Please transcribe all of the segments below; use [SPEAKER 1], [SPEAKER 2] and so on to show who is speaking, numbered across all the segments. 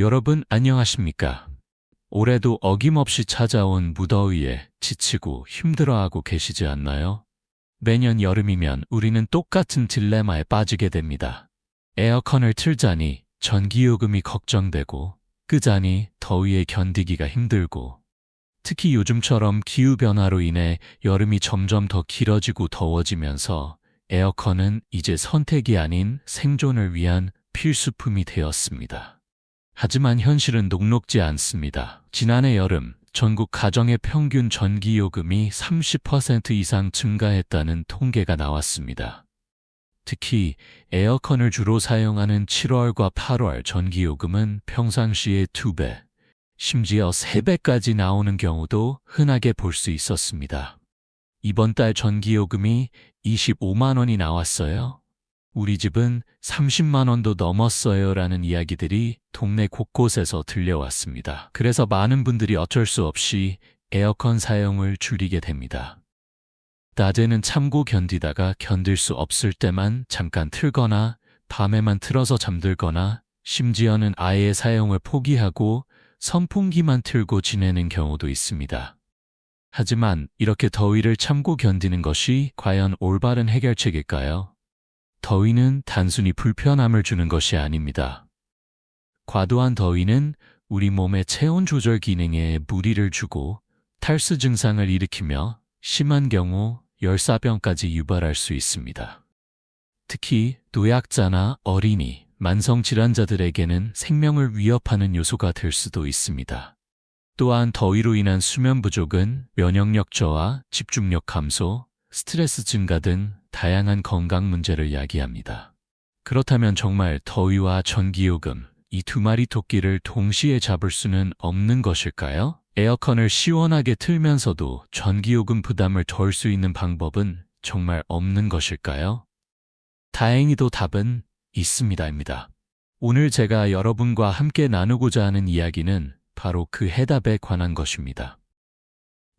[SPEAKER 1] 여러분 안녕하십니까? 올해도 어김없이 찾아온 무더위에 지치고 힘들어하고 계시지 않나요? 매년 여름이면 우리는 똑같은 딜레마에 빠지게 됩니다. 에어컨을 틀자니 전기요금이 걱정되고 끄자니 더위에 견디기가 힘들고 특히 요즘처럼 기후변화로 인해 여름이 점점 더 길어지고 더워지면서 에어컨은 이제 선택이 아닌 생존을 위한 필수품이 되었습니다. 하지만 현실은 녹록지 않습니다. 지난해 여름 전국 가정의 평균 전기요금이 30% 이상 증가했다는 통계가 나왔습니다. 특히 에어컨을 주로 사용하는 7월과 8월 전기요금은 평상시의 2배, 심지어 3배까지 나오는 경우도 흔하게 볼 수 있었습니다. 이번 달 전기요금이 25만 원이 나왔어요. 우리 집은 30만 원도 넘었어요 라는 이야기들이 동네 곳곳에서 들려왔습니다. 그래서 많은 분들이 어쩔 수 없이 에어컨 사용을 줄이게 됩니다. 낮에는 참고 견디다가 견딜 수 없을 때만 잠깐 틀거나 밤에만 틀어서 잠들거나 심지어는 아예 사용을 포기하고 선풍기만 틀고 지내는 경우도 있습니다. 하지만 이렇게 더위를 참고 견디는 것이 과연 올바른 해결책일까요? 더위는 단순히 불편함을 주는 것이 아닙니다. 과도한 더위는 우리 몸의 체온 조절 기능에 무리를 주고 탈수 증상을 일으키며 심한 경우 열사병까지 유발할 수 있습니다. 특히 노약자나 어린이, 만성질환자들에게는 생명을 위협하는 요소가 될 수도 있습니다. 또한 더위로 인한 수면 부족은 면역력 저하, 집중력 감소, 스트레스 증가 등 다양한 건강 문제를 야기합니다. 그렇다면 정말 더위와 전기요금, 이 두 마리 토끼를 동시에 잡을 수는 없는 것일까요? 에어컨을 시원하게 틀면서도 전기요금 부담을 덜 수 있는 방법은 정말 없는 것일까요? 다행히도 답은 있습니다입니다. 오늘 제가 여러분과 함께 나누고자 하는 이야기는 바로 그 해답에 관한 것입니다.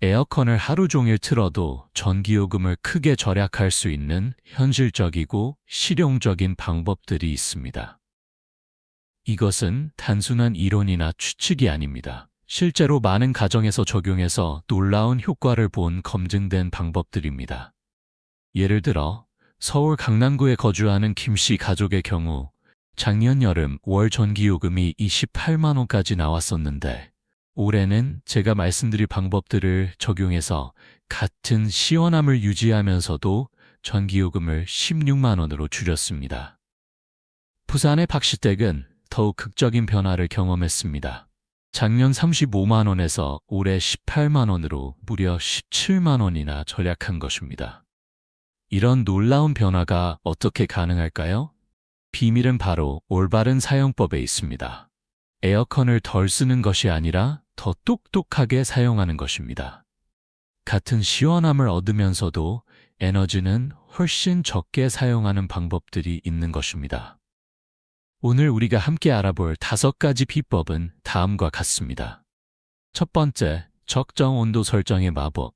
[SPEAKER 1] 에어컨을 하루 종일 틀어도 전기요금을 크게 절약할 수 있는 현실적이고 실용적인 방법들이 있습니다. 이것은 단순한 이론이나 추측이 아닙니다. 실제로 많은 가정에서 적용해서 놀라운 효과를 본 검증된 방법들입니다. 예를 들어 서울 강남구에 거주하는 김 씨 가족의 경우 작년 여름 월 전기요금이 28만 원까지 나왔었는데 올해는 제가 말씀드릴 방법들을 적용해서 같은 시원함을 유지하면서도 전기요금을 16만 원으로 줄였습니다. 부산의 박씨 댁은 더욱 극적인 변화를 경험했습니다. 작년 35만 원에서 올해 18만 원으로 무려 17만 원이나 절약한 것입니다. 이런 놀라운 변화가 어떻게 가능할까요? 비밀은 바로 올바른 사용법에 있습니다. 에어컨을 덜 쓰는 것이 아니라 더 똑똑하게 사용하는 것입니다. 같은 시원함을 얻으면서도 에너지는 훨씬 적게 사용하는 방법들이 있는 것입니다. 오늘 우리가 함께 알아볼 5가지 비법은 다음과 같습니다. 첫 번째, 적정 온도 설정의 마법.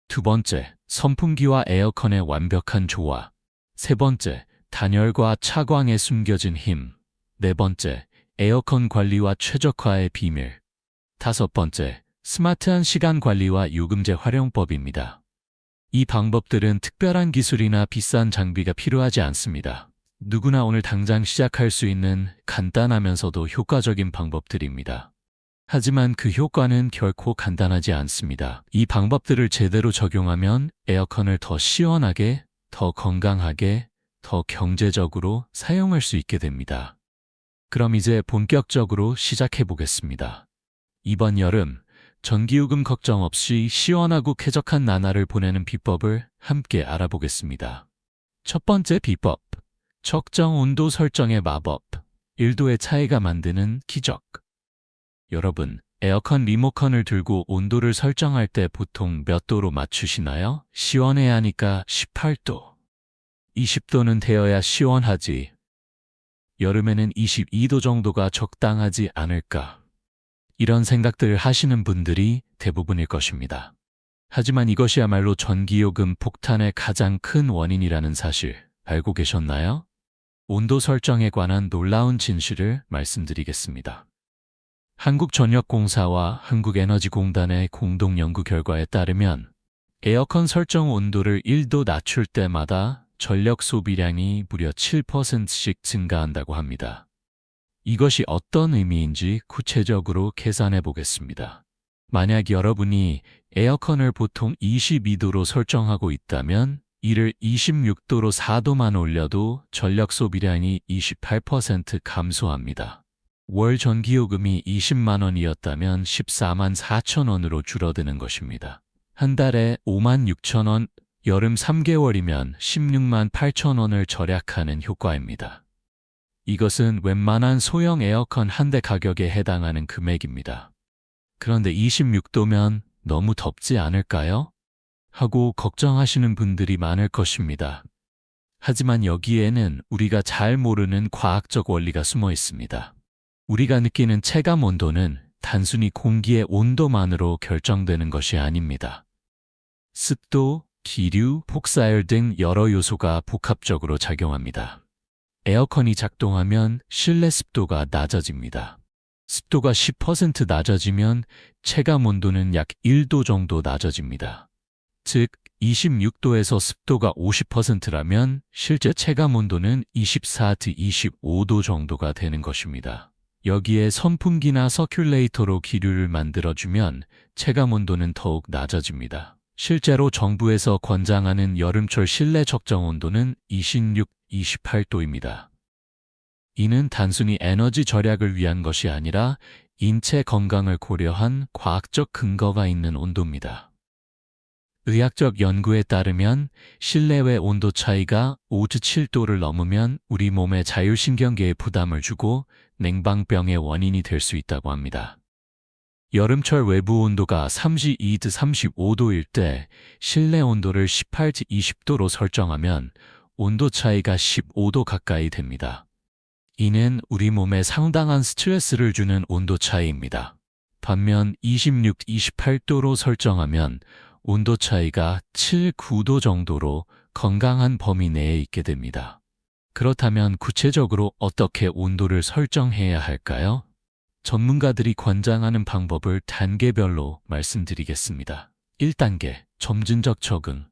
[SPEAKER 1] 두 번째, 선풍기와 에어컨의 완벽한 조화. 세 번째, 단열과 차광에 숨겨진 힘. 네 번째, 에어컨 관리와 최적화의 비밀. 다섯 번째, 스마트한 시간 관리와 요금제 활용법입니다. 이 방법들은 특별한 기술이나 비싼 장비가 필요하지 않습니다. 누구나 오늘 당장 시작할 수 있는 간단하면서도 효과적인 방법들입니다. 하지만 그 효과는 결코 간단하지 않습니다. 이 방법들을 제대로 적용하면 에어컨을 더 시원하게, 더 건강하게, 더 경제적으로 사용할 수 있게 됩니다. 그럼 이제 본격적으로 시작해 보겠습니다. 이번 여름 전기요금 걱정 없이 시원하고 쾌적한 나날을 보내는 비법을 함께 알아보겠습니다. 첫 번째 비법, 적정 온도 설정의 마법. 1도의 차이가 만드는 기적. 여러분, 에어컨 리모컨을 들고 온도를 설정할 때 보통 몇 도로 맞추시나요? 시원해야 하니까 18도. 20도는 되어야 시원하지. 여름에는 22도 정도가 적당하지 않을까. 이런 생각들을 하시는 분들이 대부분일 것입니다. 하지만 이것이야말로 전기요금 폭탄의 가장 큰 원인이라는 사실 알고 계셨나요? 온도 설정에 관한 놀라운 진실을 말씀드리겠습니다. 한국전력공사와 한국에너지공단의 공동 연구 결과에 따르면 에어컨 설정 온도를 1도 낮출 때마다 전력 소비량이 무려 7%씩 증가한다고 합니다. 이것이 어떤 의미인지 구체적으로 계산해 보겠습니다. 만약 여러분이 에어컨을 보통 22도로 설정하고 있다면 이를 26도로 4도만 올려도 전력 소비량이 28% 감소합니다. 월 전기요금이 20만 원이었다면 14만 4천 원으로 줄어드는 것입니다. 한 달에 5만 6천 원, 여름 3개월이면 16만 8천 원을 절약하는 효과입니다. 이것은 웬만한 소형 에어컨 한 대 가격에 해당하는 금액입니다. 그런데 26도면 너무 덥지 않을까요? 하고 걱정하시는 분들이 많을 것입니다. 하지만 여기에는 우리가 잘 모르는 과학적 원리가 숨어 있습니다. 우리가 느끼는 체감 온도는 단순히 공기의 온도만으로 결정되는 것이 아닙니다. 습도, 기류, 폭사율 등 여러 요소가 복합적으로 작용합니다. 에어컨이 작동하면 실내 습도가 낮아집니다. 습도가 10% 낮아지면 체감 온도는 약 1도 정도 낮아집니다. 즉, 26도에서 습도가 50%라면 실제 체감 온도는 24-25도 정도가 되는 것입니다. 여기에 선풍기나 서큘레이터로 기류를 만들어주면 체감 온도는 더욱 낮아집니다. 실제로 정부에서 권장하는 여름철 실내 적정 온도는 26-28도입니다. 이는 단순히 에너지 절약을 위한 것이 아니라 인체 건강을 고려한 과학적 근거가 있는 온도입니다. 의학적 연구에 따르면 실내외 온도 차이가 5-7도를 넘으면 우리 몸의 자율신경계에 부담을 주고 냉방병의 원인이 될 수 있다고 합니다. 여름철 외부 온도가 32-35도일 때 실내 온도를 18-20도로 설정하면 온도 차이가 15도 가까이 됩니다. 이는 우리 몸에 상당한 스트레스를 주는 온도 차이입니다. 반면 26-28도로 설정하면 온도 차이가 7-9도 정도로 건강한 범위 내에 있게 됩니다. 그렇다면 구체적으로 어떻게 온도를 설정해야 할까요? 전문가들이 권장하는 방법을 단계별로 말씀드리겠습니다. 1단계, 점진적 적응.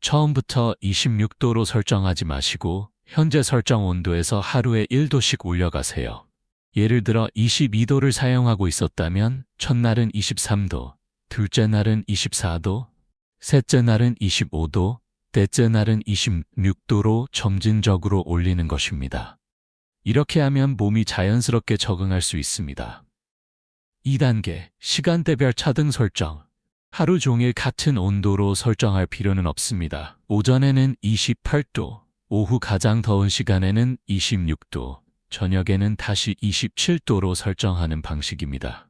[SPEAKER 1] 처음부터 26도로 설정하지 마시고 현재 설정 온도에서 하루에 1도씩 올려가세요. 예를 들어 22도를 사용하고 있었다면 첫날은 23도, 둘째 날은 24도, 셋째 날은 25도, 넷째 날은 26도로 점진적으로 올리는 것입니다. 이렇게 하면 몸이 자연스럽게 적응할 수 있습니다. 2단계, 시간대별 차등 설정. 하루 종일 같은 온도로 설정할 필요는 없습니다. 오전에는 28도, 오후 가장 더운 시간에는 26도, 저녁에는 다시 27도로 설정하는 방식입니다.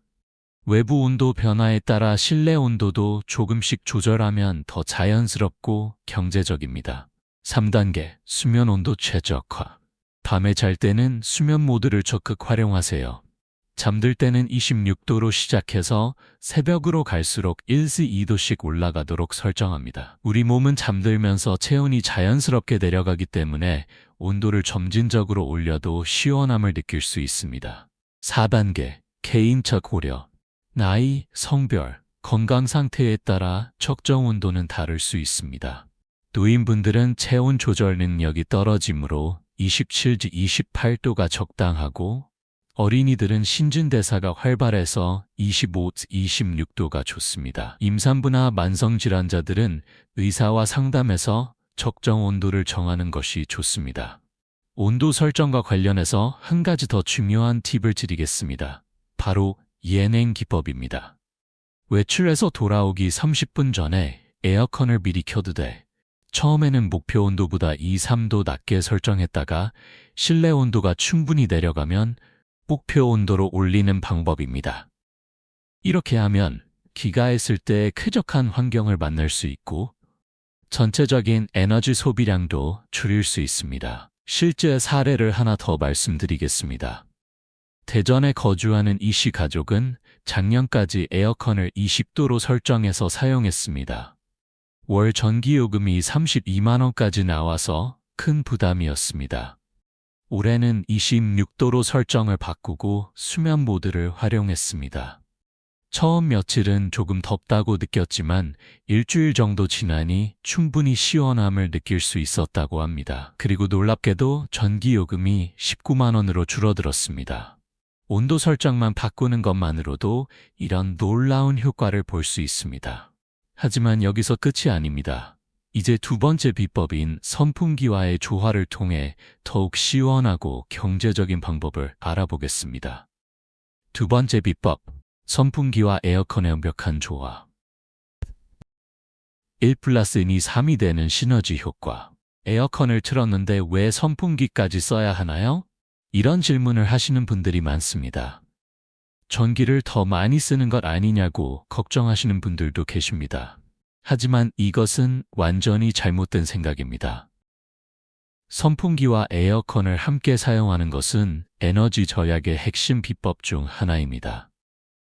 [SPEAKER 1] 외부 온도 변화에 따라 실내 온도도 조금씩 조절하면 더 자연스럽고 경제적입니다. 3단계, 수면 온도 최적화. 밤에 잘 때는 수면 모드를 적극 활용하세요. 잠들 때는 26도로 시작해서 새벽으로 갈수록 1-2도씩 올라가도록 설정합니다. 우리 몸은 잠들면서 체온이 자연스럽게 내려가기 때문에 온도를 점진적으로 올려도 시원함을 느낄 수 있습니다. 4단계, 개인차 고려. 나이, 성별, 건강 상태에 따라 적정 온도는 다를 수 있습니다. 노인분들은 체온 조절 능력이 떨어지므로 27-28도가 적당하고 어린이들은 신진대사가 활발해서 25-26도가 좋습니다. 임산부나 만성질환자들은 의사와 상담해서 적정 온도를 정하는 것이 좋습니다. 온도 설정과 관련해서 한 가지 더 중요한 팁을 드리겠습니다. 바로 예냉 기법입니다. 외출해서 돌아오기 30분 전에 에어컨을 미리 켜도 돼. 처음에는 목표 온도보다 2-3도 낮게 설정했다가 실내 온도가 충분히 내려가면 목표 온도로 올리는 방법입니다. 이렇게 하면 기가했을 때 쾌적한 환경을 만날 수 있고 전체적인 에너지 소비량도 줄일 수 있습니다. 실제 사례를 하나 더 말씀드리겠습니다. 대전에 거주하는 이씨 가족은 작년까지 에어컨을 20도로 설정해서 사용했습니다. 월 전기요금이 32만 원까지 나와서 큰 부담이었습니다. 올해는 26도로 설정을 바꾸고 수면 모드를 활용했습니다. 처음 며칠은 조금 덥다고 느꼈지만 일주일 정도 지나니 충분히 시원함을 느낄 수 있었다고 합니다. 그리고 놀랍게도 전기요금이 19만 원으로 줄어들었습니다. 온도 설정만 바꾸는 것만으로도 이런 놀라운 효과를 볼 수 있습니다. 하지만 여기서 끝이 아닙니다. 이제 두 번째 비법인 선풍기와의 조화를 통해 더욱 시원하고 경제적인 방법을 알아보겠습니다. 두 번째 비법, 선풍기와 에어컨의 완벽한 조화. 1+1이 3이 되는 시너지 효과. 에어컨을 틀었는데 왜 선풍기까지 써야 하나요? 이런 질문을 하시는 분들이 많습니다. 전기를 더 많이 쓰는 것 아니냐고 걱정하시는 분들도 계십니다. 하지만 이것은 완전히 잘못된 생각입니다. 선풍기와 에어컨을 함께 사용하는 것은 에너지 절약의 핵심 비법 중 하나입니다.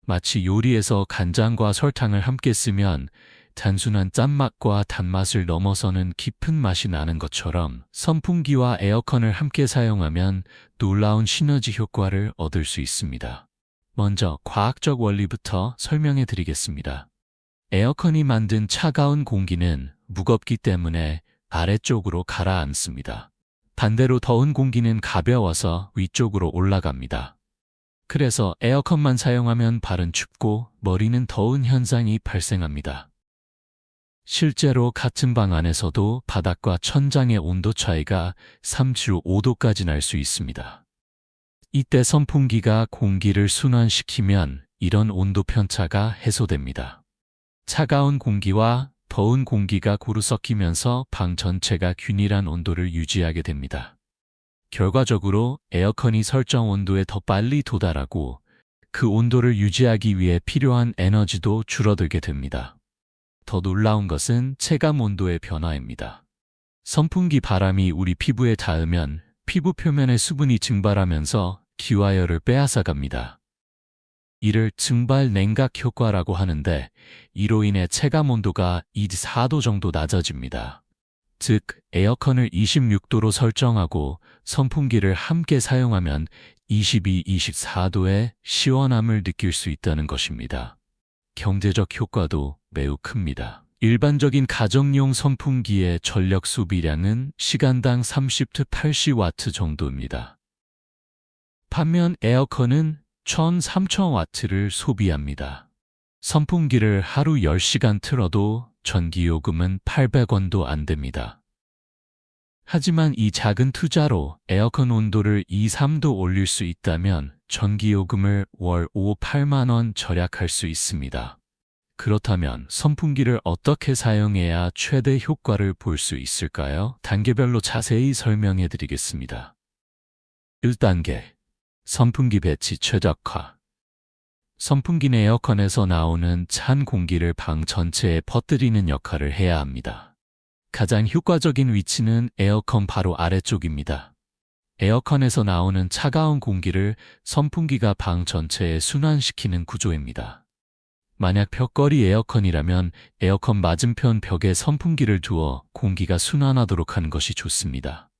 [SPEAKER 1] 마치 요리에서 간장과 설탕을 함께 쓰면 단순한 짠맛과 단맛을 넘어서는 깊은 맛이 나는 것처럼 선풍기와 에어컨을 함께 사용하면 놀라운 시너지 효과를 얻을 수 있습니다. 먼저 과학적 원리부터 설명해 드리겠습니다. 에어컨이 만든 차가운 공기는 무겁기 때문에 아래쪽으로 가라앉습니다. 반대로 더운 공기는 가벼워서 위쪽으로 올라갑니다. 그래서 에어컨만 사용하면 발은 춥고 머리는 더운 현상이 발생합니다. 실제로 같은 방 안에서도 바닥과 천장의 온도 차이가 35도까지 날 수 있습니다. 이때 선풍기가 공기를 순환시키면 이런 온도 편차가 해소됩니다. 차가운 공기와 더운 공기가 고루 섞이면서 방 전체가 균일한 온도를 유지하게 됩니다. 결과적으로 에어컨이 설정 온도에 더 빨리 도달하고 그 온도를 유지하기 위해 필요한 에너지도 줄어들게 됩니다. 더 놀라운 것은 체감 온도의 변화입니다. 선풍기 바람이 우리 피부에 닿으면 피부 표면의 수분이 증발하면서 기와 열을 빼앗아갑니다. 이를 증발 냉각 효과라고 하는데 이로 인해 체감 온도가 24도 정도 낮아집니다. 즉, 에어컨을 26도로 설정하고 선풍기를 함께 사용하면 22, 24도의 시원함을 느낄 수 있다는 것입니다. 경제적 효과도 매우 큽니다. 일반적인 가정용 선풍기의 전력 소비량은 시간당 30-80 80W 정도입니다. 반면 에어컨은 1000-3000W를 소비합니다. 선풍기를 하루 10시간 틀어도 전기요금은 800원도 안 됩니다. 하지만 이 작은 투자로 에어컨 온도를 2-3도 올릴 수 있다면 전기요금을 월 5-8만 원 절약할 수 있습니다. 그렇다면 선풍기를 어떻게 사용해야 최대 효과를 볼 수 있을까요? 단계별로 자세히 설명해 드리겠습니다. 1단계, 선풍기 배치 최적화. 선풍기는 에어컨에서 나오는 찬 공기를 방 전체에 퍼뜨리는 역할을 해야 합니다. 가장 효과적인 위치는 에어컨 바로 아래쪽입니다. 에어컨에서 나오는 차가운 공기를 선풍기가 방 전체에 순환시키는 구조입니다. 만약 벽걸이 에어컨이라면 에어컨 맞은편 벽에 선풍기를 두어 공기가 순환하도록 하는 것이 좋습니다.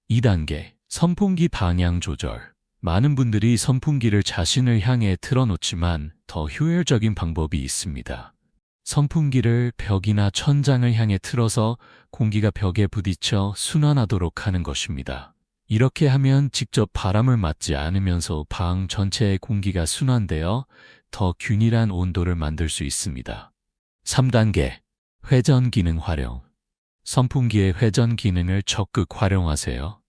[SPEAKER 1] 2단계, 선풍기 방향 조절. 많은 분들이 선풍기를 자신을 향해 틀어놓지만 더 효율적인 방법이 있습니다. 선풍기를 벽이나 천장을 향해 틀어서 공기가 벽에 부딪혀 순환하도록 하는 것입니다. 이렇게 하면 직접 바람을 맞지 않으면서 방 전체의 공기가 순환되어 더 균일한 온도를 만들 수 있습니다. 3단계, 회전 기능 활용. 선풍기의 회전 기능을 적극 활용하세요.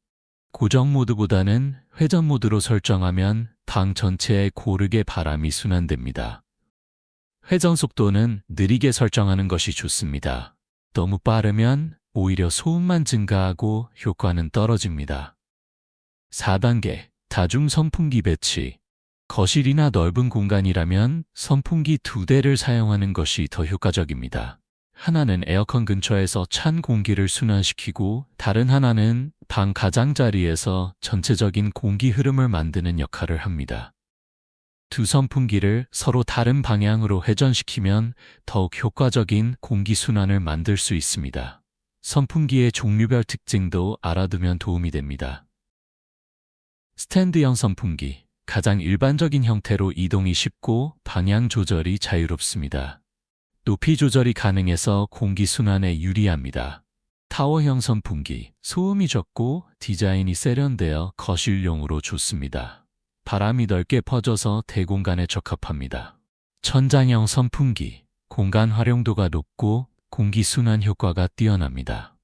[SPEAKER 1] 고정 모드보다는 회전 모드로 설정하면 방 전체에 고르게 바람이 순환됩니다. 회전 속도는 느리게 설정하는 것이 좋습니다. 너무 빠르면 오히려 소음만 증가하고 효과는 떨어집니다. 4단계, 다중 선풍기 배치. 거실이나 넓은 공간이라면 선풍기 2대를 사용하는 것이 더 효과적입니다. 하나는 에어컨 근처에서 찬 공기를 순환시키고 다른 하나는 방 가장자리에서 전체적인 공기 흐름을 만드는 역할을 합니다. 두 선풍기를 서로 다른 방향으로 회전시키면 더욱 효과적인 공기 순환을 만들 수 있습니다. 선풍기의 종류별 특징도 알아두면 도움이 됩니다. 스탠드형 선풍기, 가장 일반적인 형태로 이동이 쉽고 방향 조절이 자유롭습니다. 높이 조절이 가능해서 공기순환에 유리합니다. 타워형 선풍기, 소음이 적고 디자인이 세련되어 거실용으로 좋습니다. 바람이 넓게 퍼져서 대공간에 적합합니다. 천장형 선풍기, 공간 활용도가 높고 공기순환 효과가 뛰어납니다.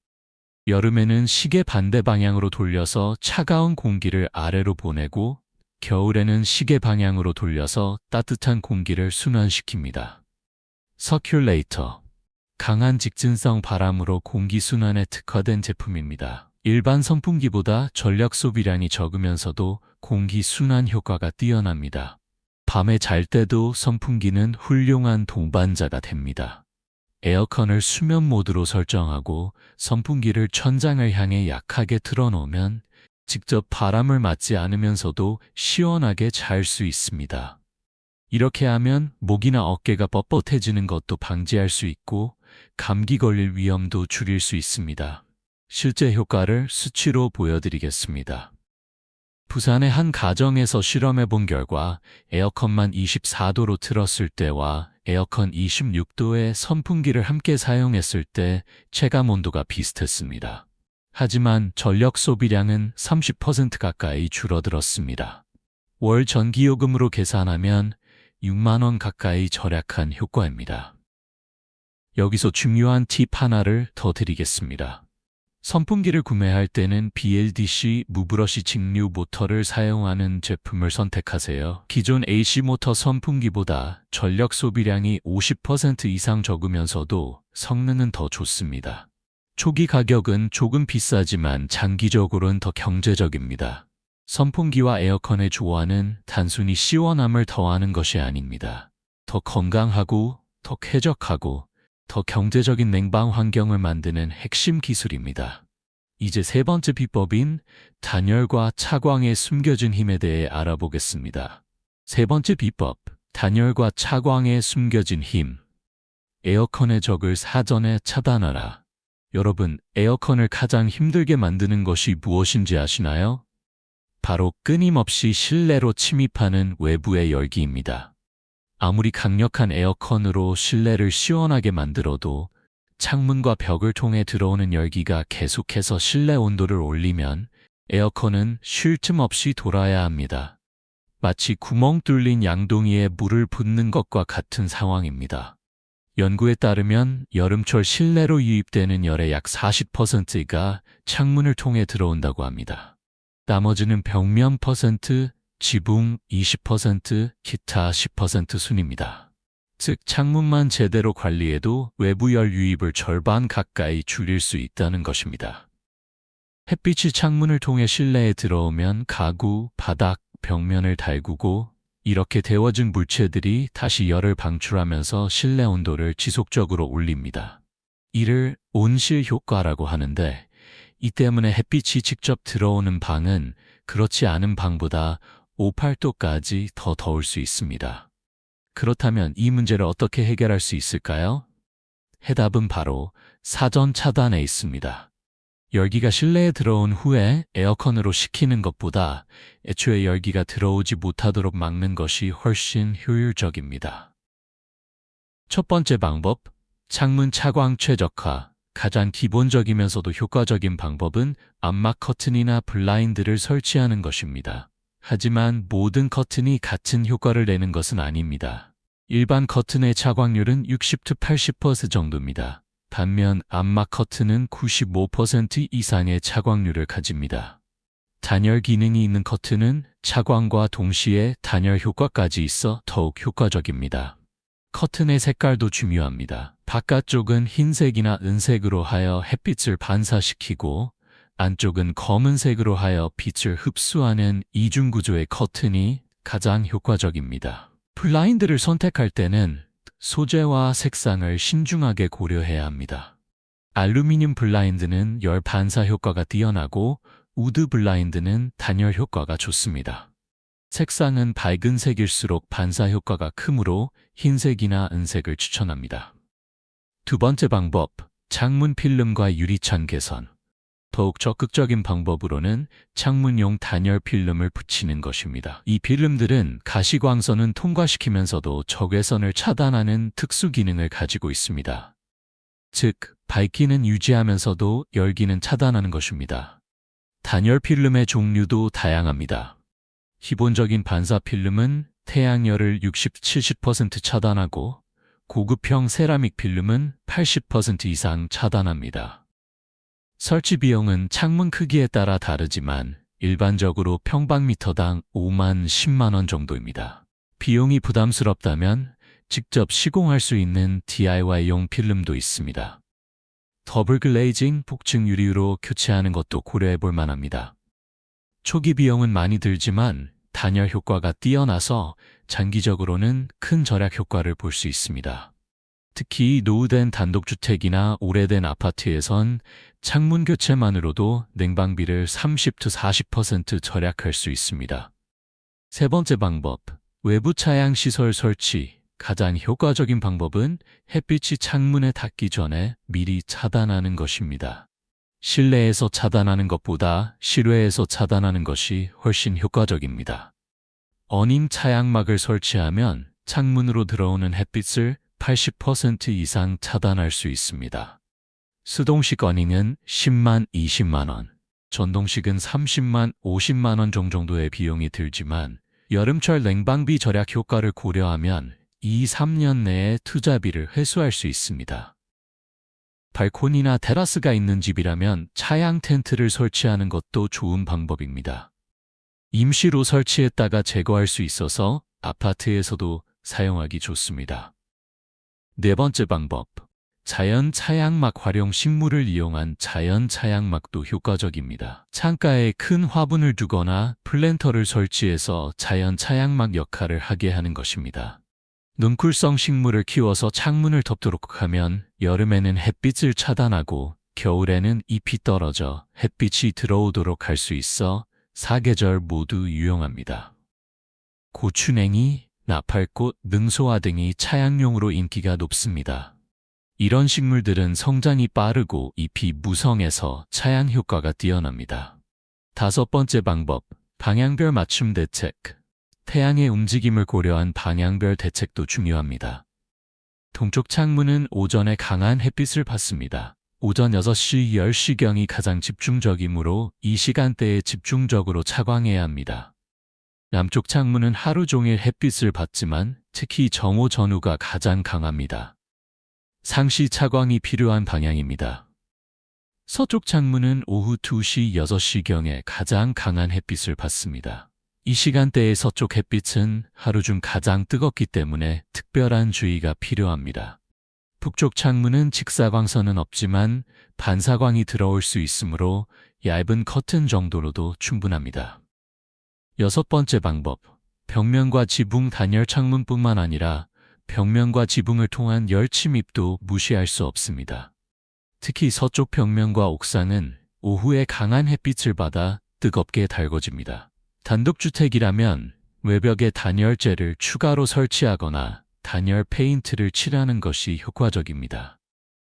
[SPEAKER 1] 여름에는 시계 반대 방향으로 돌려서 차가운 공기를 아래로 보내고 겨울에는 시계 방향으로 돌려서 따뜻한 공기를 순환시킵니다. 서큘레이터, 강한 직진성 바람으로 공기순환에 특화된 제품입니다. 일반 선풍기보다 전력 소비량이 적으면서도 공기순환 효과가 뛰어납니다. 밤에 잘 때도 선풍기는 훌륭한 동반자가 됩니다. 에어컨을 수면 모드로 설정하고 선풍기를 천장을 향해 약하게 틀어놓으면 직접 바람을 맞지 않으면서도 시원하게 잘 수 있습니다. 이렇게 하면 목이나 어깨가 뻣뻣해지는 것도 방지할 수 있고 감기 걸릴 위험도 줄일 수 있습니다. 실제 효과를 수치로 보여드리겠습니다. 부산의 한 가정에서 실험해 본 결과 에어컨만 24도로 틀었을 때와 에어컨 26도의 선풍기를 함께 사용했을 때 체감 온도가 비슷했습니다. 하지만 전력 소비량은 30% 가까이 줄어들었습니다. 월 전기요금으로 계산하면 6만 원 가까이 절약한 효과입니다. 여기서 중요한 팁 하나를 더 드리겠습니다. 선풍기를 구매할 때는 BLDC 무브러시 직류 모터를 사용하는 제품을 선택하세요. 기존 AC 모터 선풍기보다 전력 소비량이 50% 이상 적으면서도 성능은 더 좋습니다. 초기 가격은 조금 비싸지만 장기적으로는 더 경제적입니다. 선풍기와 에어컨의 조화는 단순히 시원함을 더하는 것이 아닙니다. 더 건강하고, 더 쾌적하고, 더 경제적인 냉방 환경을 만드는 핵심 기술입니다. 이제 세 번째 비법인 단열과 차광의 숨겨진 힘에 대해 알아보겠습니다. 세 번째 비법, 단열과 차광의 숨겨진 힘. 에어컨의 적을 사전에 차단하라. 여러분, 에어컨을 가장 힘들게 만드는 것이 무엇인지 아시나요? 바로 끊임없이 실내로 침입하는 외부의 열기입니다. 아무리 강력한 에어컨으로 실내를 시원하게 만들어도 창문과 벽을 통해 들어오는 열기가 계속해서 실내 온도를 올리면 에어컨은 쉴 틈 없이 돌아야 합니다. 마치 구멍 뚫린 양동이에 물을 붓는 것과 같은 상황입니다. 연구에 따르면 여름철 실내로 유입되는 열의 약 40%가 창문을 통해 들어온다고 합니다. 나머지는 벽면 %, 지붕 20%, 기타 10% 순입니다. 즉 창문만 제대로 관리해도 외부 열 유입을 절반 가까이 줄일 수 있다는 것입니다. 햇빛이 창문을 통해 실내에 들어오면 가구, 바닥, 벽면을 달구고 이렇게 데워진 물체들이 다시 열을 방출하면서 실내 온도를 지속적으로 올립니다. 이를 온실 효과라고 하는데 이 때문에 햇빛이 직접 들어오는 방은 그렇지 않은 방보다 58도까지 더 더울 수 있습니다. 그렇다면 이 문제를 어떻게 해결할 수 있을까요? 해답은 바로 사전 차단에 있습니다. 열기가 실내에 들어온 후에 에어컨으로 식히는 것보다 애초에 열기가 들어오지 못하도록 막는 것이 훨씬 효율적입니다. 첫 번째 방법, 창문 차광 최적화. 가장 기본적이면서도 효과적인 방법은 암막 커튼이나 블라인드를 설치하는 것입니다. 하지만 모든 커튼이 같은 효과를 내는 것은 아닙니다. 일반 커튼의 차광률은 60-80% 정도입니다. 반면 암막 커튼은 95% 이상의 차광률을 가집니다. 단열 기능이 있는 커튼은 차광과 동시에 단열 효과까지 있어 더욱 효과적입니다. 커튼의 색깔도 중요합니다. 바깥쪽은 흰색이나 은색으로 하여 햇빛을 반사시키고 안쪽은 검은색으로 하여 빛을 흡수하는 이중 구조의 커튼이 가장 효과적입니다. 블라인드를 선택할 때는 소재와 색상을 신중하게 고려해야 합니다. 알루미늄 블라인드는 열 반사 효과가 뛰어나고 우드 블라인드는 단열 효과가 좋습니다. 색상은 밝은 색일수록 반사 효과가 크므로 흰색이나 은색을 추천합니다. 두 번째 방법, 창문 필름과 유리창 개선. 더욱 적극적인 방법으로는 창문용 단열 필름을 붙이는 것입니다. 이 필름들은 가시광선은 통과시키면서도 적외선을 차단하는 특수 기능을 가지고 있습니다. 즉, 밝기는 유지하면서도 열기는 차단하는 것입니다. 단열 필름의 종류도 다양합니다. 기본적인 반사 필름은 태양열을 60-70% 차단하고 고급형 세라믹 필름은 80% 이상 차단합니다. 설치 비용은 창문 크기에 따라 다르지만 일반적으로 평방미터당 5만 10만 원 정도입니다. 비용이 부담스럽다면 직접 시공할 수 있는 DIY용 필름도 있습니다. 더블 글레이징 복층 유리로 교체하는 것도 고려해 볼 만합니다. 초기 비용은 많이 들지만 단열 효과가 뛰어나서 장기적으로는 큰 절약 효과를 볼 수 있습니다. 특히 노후된 단독주택이나 오래된 아파트에선 창문 교체만으로도 냉방비를 30-40% 절약할 수 있습니다. 세 번째 방법, 외부 차양 시설 설치. 가장 효과적인 방법은 햇빛이 창문에 닿기 전에 미리 차단하는 것입니다. 실내에서 차단하는 것보다 실외에서 차단하는 것이 훨씬 효과적입니다. 어닝 차양막을 설치하면 창문으로 들어오는 햇빛을 80% 이상 차단할 수 있습니다. 수동식 어닝은 10만, 20만 원, 전동식은 30만, 50만 원 정도의 비용이 들지만 여름철 냉방비 절약 효과를 고려하면 2-3년 내에 투자비를 회수할 수 있습니다. 발코니나 테라스가 있는 집이라면 차양 텐트를 설치하는 것도 좋은 방법입니다. 임시로 설치했다가 제거할 수 있어서 아파트에서도 사용하기 좋습니다. 네 번째 방법, 자연 차양막 활용. 식물을 이용한 자연 차양막도 효과적입니다. 창가에 큰 화분을 두거나 플랜터를 설치해서 자연 차양막 역할을 하게 하는 것입니다. 능쿨성 식물을 키워서 창문을 덮도록 하면 여름에는 햇빛을 차단하고 겨울에는 잎이 떨어져 햇빛이 들어오도록 할 수 있어 사계절 모두 유용합니다. 고추냉이, 나팔꽃, 능소화 등이 차양용으로 인기가 높습니다. 이런 식물들은 성장이 빠르고 잎이 무성해서 차양 효과가 뛰어납니다. 다섯 번째 방법, 방향별 맞춤 대책. 태양의 움직임을 고려한 방향별 대책도 중요합니다. 동쪽 창문은 오전에 강한 햇빛을 받습니다. 오전 6시, 10시경이 가장 집중적이므로 이 시간대에 집중적으로 차광해야 합니다. 남쪽 창문은 하루 종일 햇빛을 받지만 특히 정오 전후가 가장 강합니다. 상시 차광이 필요한 방향입니다. 서쪽 창문은 오후 2시, 6시경에 가장 강한 햇빛을 받습니다. 이 시간대의 서쪽 햇빛은 하루 중 가장 뜨겁기 때문에 특별한 주의가 필요합니다. 북쪽 창문은 직사광선은 없지만 반사광이 들어올 수 있으므로 얇은 커튼 정도로도 충분합니다. 여섯 번째 방법, 벽면과 지붕 단열. 창문뿐만 아니라 벽면과 지붕을 통한 열 침입도 무시할 수 없습니다. 특히 서쪽 벽면과 옥상은 오후에 강한 햇빛을 받아 뜨겁게 달궈집니다. 단독주택이라면 외벽에 단열재를 추가로 설치하거나 단열 페인트를 칠하는 것이 효과적입니다.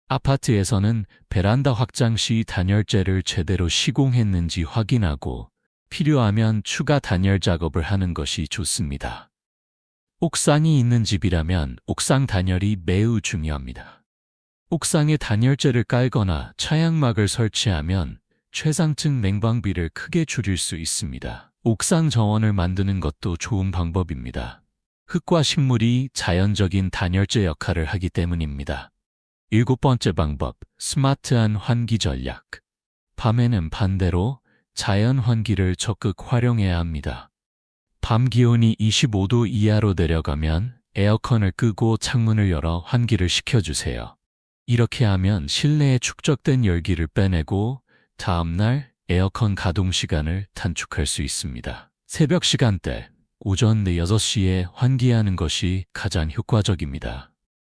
[SPEAKER 1] 아파트에서는 베란다 확장 시 단열재를 제대로 시공했는지 확인하고 필요하면 추가 단열 작업을 하는 것이 좋습니다. 옥상이 있는 집이라면 옥상 단열이 매우 중요합니다. 옥상에 단열재를 깔거나 차양막을 설치하면 최상층 냉방비를 크게 줄일 수 있습니다. 옥상 정원을 만드는 것도 좋은 방법입니다. 흙과 식물이 자연적인 단열재 역할을 하기 때문입니다. 일곱 번째 방법, 스마트한 환기 전략. 밤에는 반대로 자연 환기를 적극 활용해야 합니다. 밤 기온이 25도 이하로 내려가면 에어컨을 끄고 창문을 열어 환기를 시켜주세요. 이렇게 하면 실내에 축적된 열기를 빼내고 다음날 에어컨 가동 시간을 단축할 수 있습니다. 새벽 시간대, 오전 6시에 환기하는 것이 가장 효과적입니다.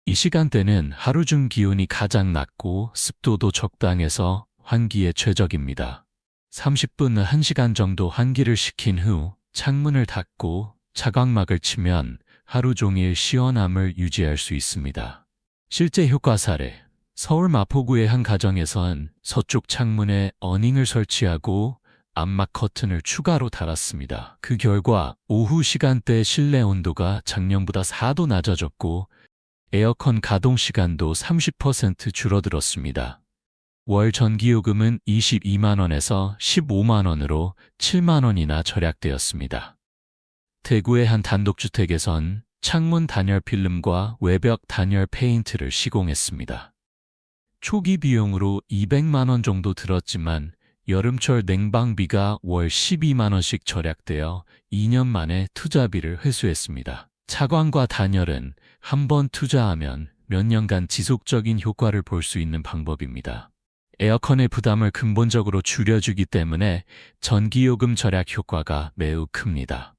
[SPEAKER 1] 이 시간대는 하루 중 기온이 가장 낮고 습도도 적당해서 환기에 최적입니다. 30분 1시간 정도 환기를 시킨 후 창문을 닫고 차광막을 치면 하루 종일 시원함을 유지할 수 있습니다. 실제 효과 사례, 서울 마포구의 한 가정에선 서쪽 창문에 어닝을 설치하고 암막 커튼을 추가로 달았습니다. 그 결과 오후 시간대 실내 온도가 작년보다 4도 낮아졌고 에어컨 가동 시간도 30% 줄어들었습니다. 월 전기요금은 22만 원에서 15만 원으로 7만 원이나 절약되었습니다. 대구의 한 단독주택에선 창문 단열 필름과 외벽 단열 페인트를 시공했습니다. 초기 비용으로 200만 원 정도 들었지만 여름철 냉방비가 월 12만 원씩 절약되어 2년 만에 투자비를 회수했습니다. 차광과 단열은 한번 투자하면 몇 년간 지속적인 효과를 볼 수 있는 방법입니다. 에어컨의 부담을 근본적으로 줄여주기 때문에 전기요금 절약 효과가 매우 큽니다.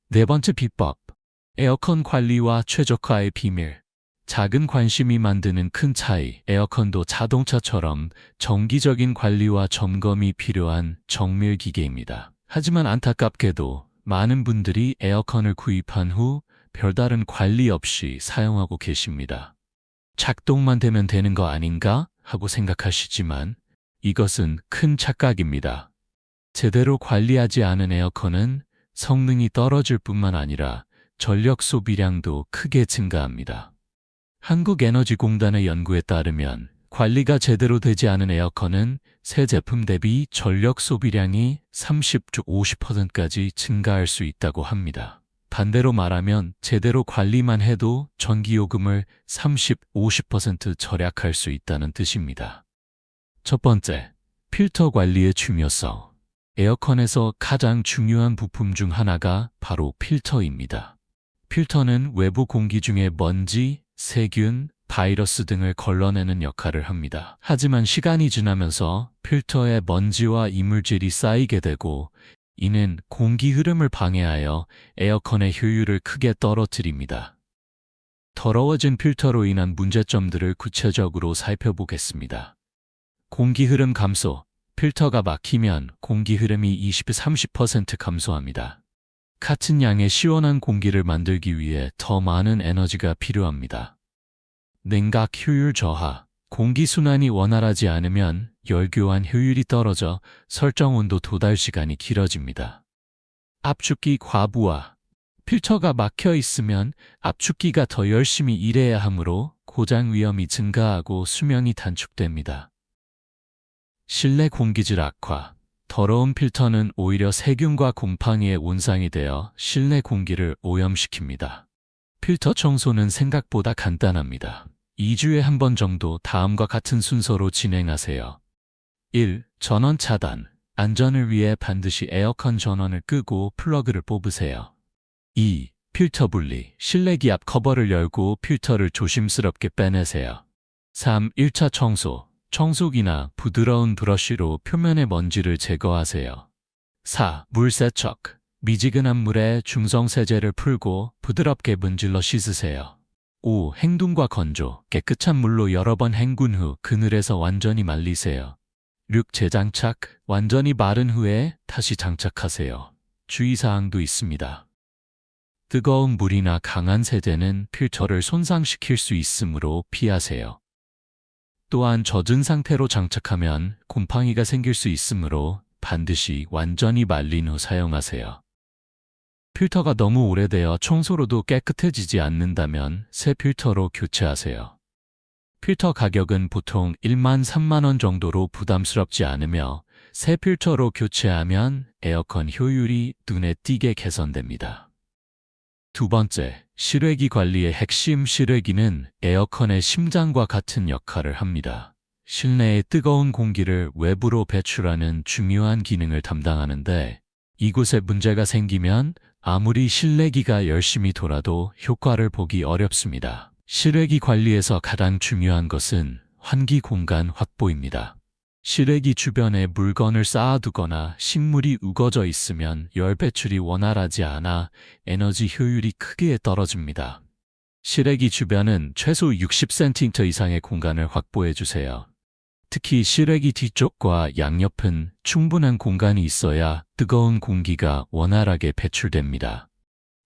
[SPEAKER 1] 네 번째 비법, 에어컨 관리와 최적화의 비밀. 작은 관심이 만드는 큰 차이. 에어컨도 자동차처럼 정기적인 관리와 점검이 필요한 정밀 기계입니다. 하지만 안타깝게도 많은 분들이 에어컨을 구입한 후 별다른 관리 없이 사용하고 계십니다. 작동만 되면 되는 거 아닌가 하고 생각하시지만 이것은 큰 착각입니다. 제대로 관리하지 않은 에어컨은 성능이 떨어질 뿐만 아니라 전력 소비량도 크게 증가합니다. 한국에너지공단의 연구에 따르면 관리가 제대로 되지 않은 에어컨은 새 제품 대비 전력 소비량이 30~50%까지 증가할 수 있다고 합니다. 반대로 말하면 제대로 관리만 해도 전기요금을 30~50% 절약할 수 있다는 뜻입니다. 첫 번째, 필터 관리의 중요성. 에어컨에서 가장 중요한 부품 중 하나가 바로 필터입니다. 필터는 외부 공기 중에 먼지, 세균, 바이러스 등을 걸러내는 역할을 합니다. 하지만 시간이 지나면서 필터에 먼지와 이물질이 쌓이게 되고 이는 공기 흐름을 방해하여 에어컨의 효율을 크게 떨어뜨립니다. 더러워진 필터로 인한 문제점들을 구체적으로 살펴보겠습니다. 공기 흐름 감소. 필터가 막히면 공기 흐름이 20~30% 감소합니다. 같은 양의 시원한 공기를 만들기 위해 더 많은 에너지가 필요합니다. 냉각 효율 저하. 공기 순환이 원활하지 않으면 열교환 효율이 떨어져 설정 온도 도달 시간이 길어집니다. 압축기 과부하. 필터가 막혀 있으면 압축기가 더 열심히 일해야 하므로 고장 위험이 증가하고 수명이 단축됩니다. 실내 공기질 악화. 더러운 필터는 오히려 세균과 곰팡이의 온상이 되어 실내 공기를 오염시킵니다. 필터 청소는 생각보다 간단합니다. 2주에 한 번 정도 다음과 같은 순서로 진행하세요. 1. 전원 차단. 안전을 위해 반드시 에어컨 전원을 끄고 플러그를 뽑으세요. 2. 필터 분리. 실내 기압 커버를 열고 필터를 조심스럽게 빼내세요. 3. 1차 청소. 청소기나 부드러운 브러쉬로 표면의 먼지를 제거하세요. 4. 물 세척. 미지근한 물에 중성세제를 풀고 부드럽게 문질러 씻으세요. 5. 행군과 건조. 깨끗한 물로 여러 번 헹군 후 그늘에서 완전히 말리세요. 6. 재장착. 완전히 마른 후에 다시 장착하세요. 주의사항도 있습니다. 뜨거운 물이나 강한 세제는 필터를 손상시킬 수 있으므로 피하세요. 또한 젖은 상태로 장착하면 곰팡이가 생길 수 있으므로 반드시 완전히 말린 후 사용하세요. 필터가 너무 오래되어 청소로도 깨끗해지지 않는다면 새 필터로 교체하세요. 필터 가격은 보통 1만 3만 원 정도로 부담스럽지 않으며 새 필터로 교체하면 에어컨 효율이 눈에 띄게 개선됩니다. 두 번째, 실외기 관리의 핵심. 실외기는 에어컨의 심장과 같은 역할을 합니다. 실내의 뜨거운 공기를 외부로 배출하는 중요한 기능을 담당하는데 이곳에 문제가 생기면 아무리 실내기가 열심히 돌아도 효과를 보기 어렵습니다. 실외기 관리에서 가장 중요한 것은 환기 공간 확보입니다. 실외기 주변에 물건을 쌓아두거나 식물이 우거져 있으면 열 배출이 원활하지 않아 에너지 효율이 크게 떨어집니다. 실외기 주변은 최소 60cm 이상의 공간을 확보해 주세요. 특히 실외기 뒤쪽과 양옆은 충분한 공간이 있어야 뜨거운 공기가 원활하게 배출됩니다.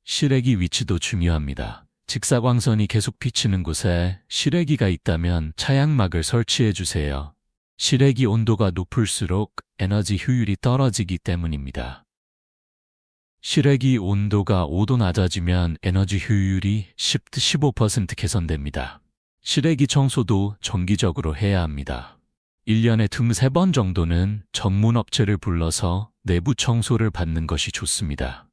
[SPEAKER 1] 실외기 위치도 중요합니다. 직사광선이 계속 비치는 곳에 실외기가 있다면 차양막을 설치해 주세요. 실외기 온도가 높을수록 에너지 효율이 떨어지기 때문입니다. 실외기 온도가 5도 낮아지면 에너지 효율이 10-15% 개선됩니다. 실외기 청소도 정기적으로 해야 합니다. 1년에 2-3번 정도는 전문 업체를 불러서 내부 청소를 받는 것이 좋습니다.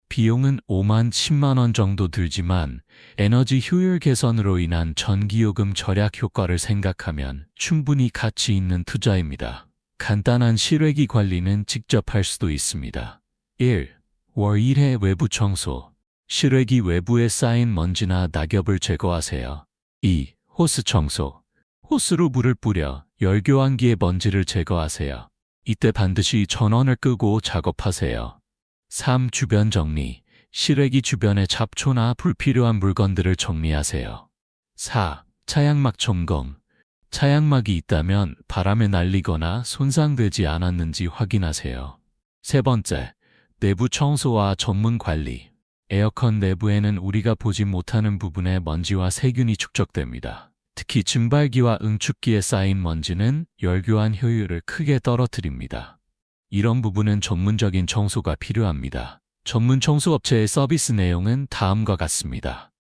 [SPEAKER 1] 비용은 5만 10만 원 정도 들지만 에너지 효율 개선으로 인한 전기요금 절약 효과를 생각하면 충분히 가치 있는 투자입니다. 간단한 실외기 관리는 직접 할 수도 있습니다. 1. 월 1회 외부 청소. 실외기 외부에 쌓인 먼지나 낙엽을 제거하세요. 2. 호스 청소. 호스로 물을 뿌려 열교환기의 먼지를 제거하세요. 이때 반드시 전원을 끄고 작업하세요. 3. 주변 정리. 실외기 주변의 잡초나 불필요한 물건들을 정리하세요. 4. 차양막 점검. 차양막이 있다면 바람에 날리거나 손상되지 않았는지 확인하세요. 세 번째, 내부 청소와 전문 관리. 에어컨 내부에는 우리가 보지 못하는 부분에 먼지와 세균이 축적됩니다. 특히 증발기와 응축기에 쌓인 먼지는 열교환 효율을 크게 떨어뜨립니다. 이런 부분은 전문적인 청소가 필요합니다. 전문 청소업체의 서비스 내용은 다음과 같습니다.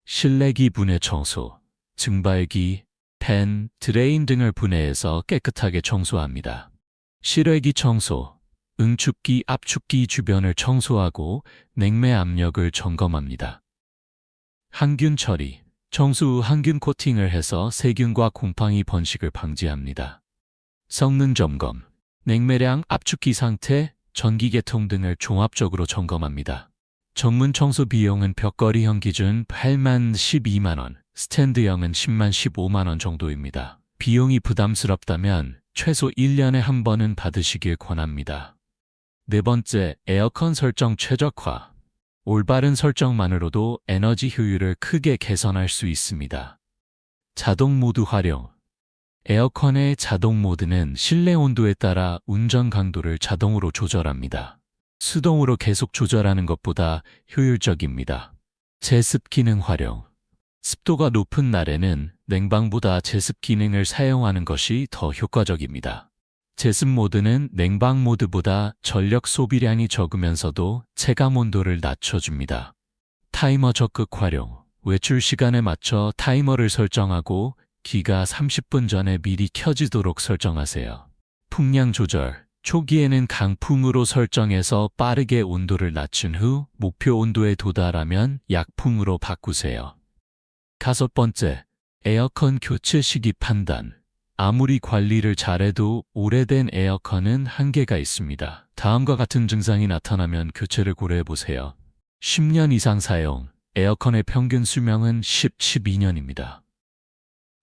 [SPEAKER 1] 실내기 분해 청소, 증발기, 팬, 드레인 등을 분해해서 깨끗하게 청소합니다. 실외기 청소, 응축기, 압축기 주변을 청소하고 냉매 압력을 점검합니다. 항균 처리, 청소 후 항균 코팅을 해서 세균과 곰팡이 번식을 방지합니다. 성능 점검, 냉매량, 압축기 상태, 전기 계통 등을 종합적으로 점검합니다. 전문 청소 비용은 벽걸이형 기준 8만 12만 원, 스탠드형은 10만 15만 원 정도입니다. 비용이 부담스럽다면 최소 1년에 한 번은 받으시길 권합니다. 네 번째, 에어컨 설정 최적화. 올바른 설정만으로도 에너지 효율을 크게 개선할 수 있습니다. 자동 모드 활용. 에어컨의 자동 모드는 실내 온도에 따라 운전 강도를 자동으로 조절합니다. 수동으로 계속 조절하는 것보다 효율적입니다. 제습 기능 활용. 습도가 높은 날에는 냉방보다 제습 기능을 사용하는 것이 더 효과적입니다. 제습 모드는 냉방 모드보다 전력 소비량이 적으면서도 체감 온도를 낮춰줍니다. 타이머 적극 활용. 외출 시간에 맞춰 타이머를 설정하고 기가 30분 전에 미리 켜지도록 설정하세요. 풍량 조절. 초기에는 강풍으로 설정해서 빠르게 온도를 낮춘 후 목표 온도에 도달하면 약풍으로 바꾸세요. 다섯 번째, 에어컨 교체 시기 판단. 아무리 관리를 잘해도 오래된 에어컨은 한계가 있습니다. 다음과 같은 증상이 나타나면 교체를 고려해보세요. 10년 이상 사용, 에어컨의 평균 수명은 12년입니다.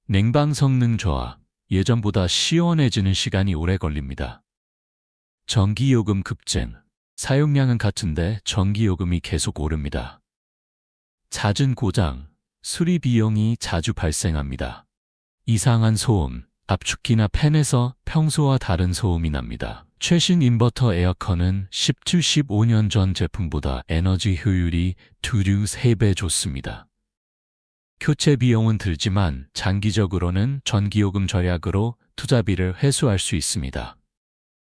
[SPEAKER 1] 냉방 성능 저하, 예전보다 시원해지는 시간이 오래 걸립니다. 전기요금 급증, 사용량은 같은데 전기요금이 계속 오릅니다. 잦은 고장, 수리 비용이 자주 발생합니다. 이상한 소음, 압축기나 팬에서 평소와 다른 소음이 납니다. 최신 인버터 에어컨은 17-15년 전 제품보다 에너지 효율이 2-3배 좋습니다. 교체 비용은 들지만 장기적으로는 전기요금 절약으로 투자비를 회수할 수 있습니다.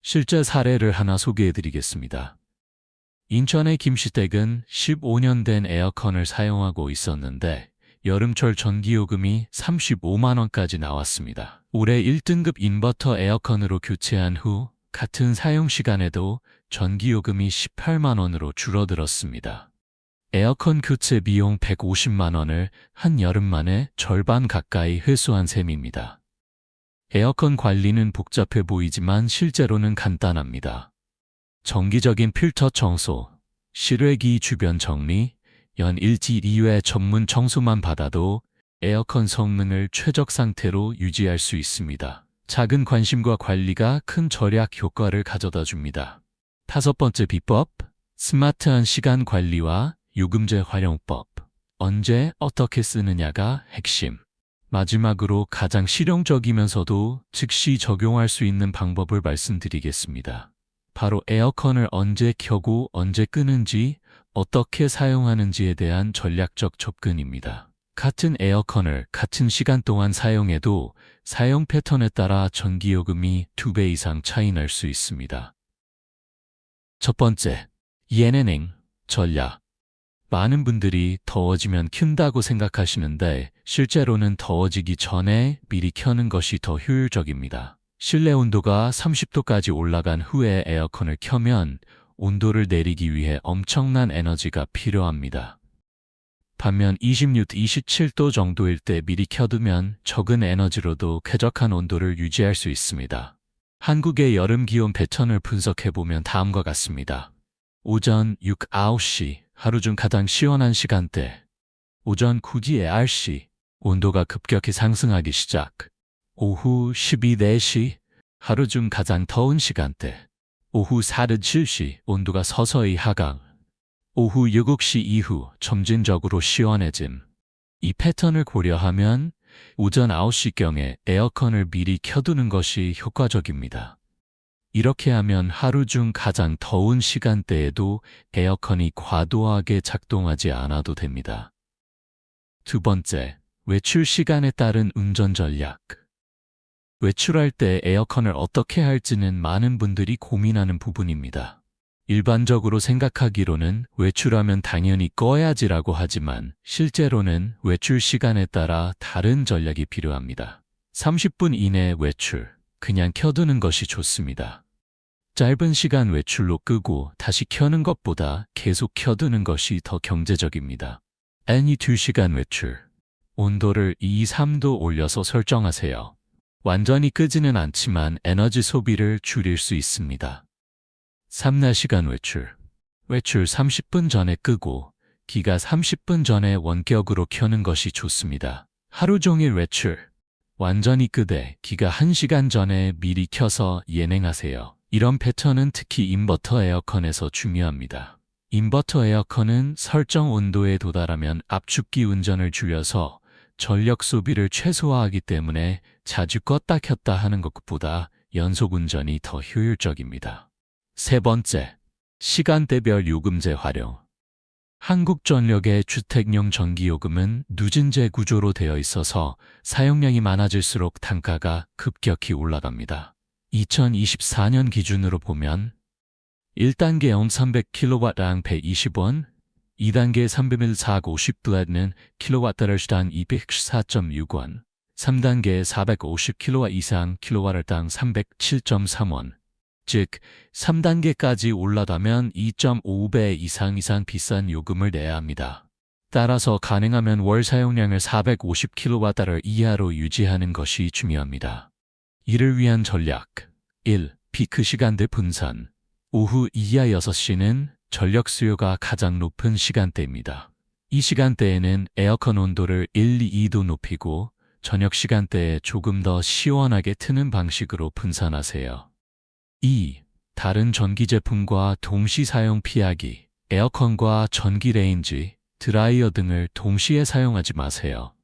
[SPEAKER 1] 실제 사례를 하나 소개해드리겠습니다. 인천의 김씨댁은 15년 된 에어컨을 사용하고 있었는데 여름철 전기요금이 35만 원까지 나왔습니다. 올해 1등급 인버터 에어컨으로 교체한 후 같은 사용 시간에도 전기요금이 18만 원으로 줄어들었습니다. 에어컨 교체 비용 150만 원을 한 여름 만에 절반 가까이 회수한 셈입니다. 에어컨 관리는 복잡해 보이지만 실제로는 간단합니다. 정기적인 필터 청소, 실외기 주변 정리, 연 일주일 2회 전문 청소만 받아도 에어컨 성능을 최적 상태로 유지할 수 있습니다. 작은 관심과 관리가 큰 절약 효과를 가져다 줍니다. 다섯 번째 비법, 스마트한 시간 관리와 요금제 활용법. 언제 어떻게 쓰느냐가 핵심. 마지막으로 가장 실용적이면서도 즉시 적용할 수 있는 방법을 말씀드리겠습니다. 바로 에어컨을 언제 켜고 언제 끄는지, 어떻게 사용하는지에 대한 전략적 접근입니다. 같은 에어컨을 같은 시간 동안 사용해도 사용 패턴에 따라 전기요금이 2배 이상 차이 날 수 있습니다. 첫 번째, 예네닝, 전략. 많은 분들이 더워지면 켠다고 생각하시는데 실제로는 더워지기 전에 미리 켜는 것이 더 효율적입니다. 실내 온도가 30도까지 올라간 후에 에어컨을 켜면 온도를 내리기 위해 엄청난 에너지가 필요합니다. 반면 26, 27도 정도일 때 미리 켜두면 적은 에너지로도 쾌적한 온도를 유지할 수 있습니다. 한국의 여름 기온 패턴을 분석해보면 다음과 같습니다. 오전 6, 9시, 하루 중 가장 시원한 시간대. 오전 9시에 10시, 온도가 급격히 상승하기 시작. 오후 12, 4시, 하루 중 가장 더운 시간대. 오후 4, 7시, 온도가 서서히 하강. 오후 7시 이후 점진적으로 시원해짐. 이 패턴을 고려하면 오전 9시경에 에어컨을 미리 켜두는 것이 효과적입니다. 이렇게 하면 하루 중 가장 더운 시간대에도 에어컨이 과도하게 작동하지 않아도 됩니다. 두 번째, 외출 시간에 따른 운전 전략. 외출할 때 에어컨을 어떻게 할지는 많은 분들이 고민하는 부분입니다. 일반적으로 생각하기로는 외출하면 당연히 꺼야지라고 하지만 실제로는 외출 시간에 따라 다른 전략이 필요합니다. 30분 이내 외출, 그냥 켜두는 것이 좋습니다. 짧은 시간 외출로 끄고 다시 켜는 것보다 계속 켜두는 것이 더 경제적입니다. N 2시간 외출, 온도를 2, 3도 올려서 설정하세요. 완전히 끄지는 않지만 에너지 소비를 줄일 수 있습니다. 3, 4시간 외출, 외출 30분 전에 끄고 기가 30분 전에 원격으로 켜는 것이 좋습니다. 하루 종일 외출, 완전히 끄되 기가 1시간 전에 미리 켜서 예냉하세요. 이런 패턴은 특히 인버터 에어컨에서 중요합니다. 인버터 에어컨은 설정 온도에 도달하면 압축기 운전을 줄여서 전력 소비를 최소화하기 때문에 자주 껐다 켰다 하는 것보다 연속 운전이 더 효율적입니다. 세 번째, 시간대별 요금제 활용. 한국전력의 주택용 전기요금은 누진제 구조로 되어 있어서 사용량이 많아질수록 단가가 급격히 올라갑니다. 2024년 기준으로 보면 1단계용 300kW당 120원, 2단계 300mAh kWh당 204.6원, 3단계 450kW 이상 kWh당 307.3원, 즉 3단계까지 올라가면 2.5배 이상 비싼 요금을 내야 합니다. 따라서 가능하면 월 사용량을 450kWh 이하로 유지하는 것이 중요합니다. 이를 위한 전략 1. 피크 시간대 분산. 오후 이하 6시는 전력 수요가 가장 높은 시간대입니다. 이 시간대에는 에어컨 온도를 1, 2도 높이고 저녁 시간대에 조금 더 시원하게 트는 방식으로 분산하세요. 2. 다른 전기 제품과 동시 사용 피하기. 에어컨과 전기 레인지, 드라이어 등을 동시에 사용하지 마세요.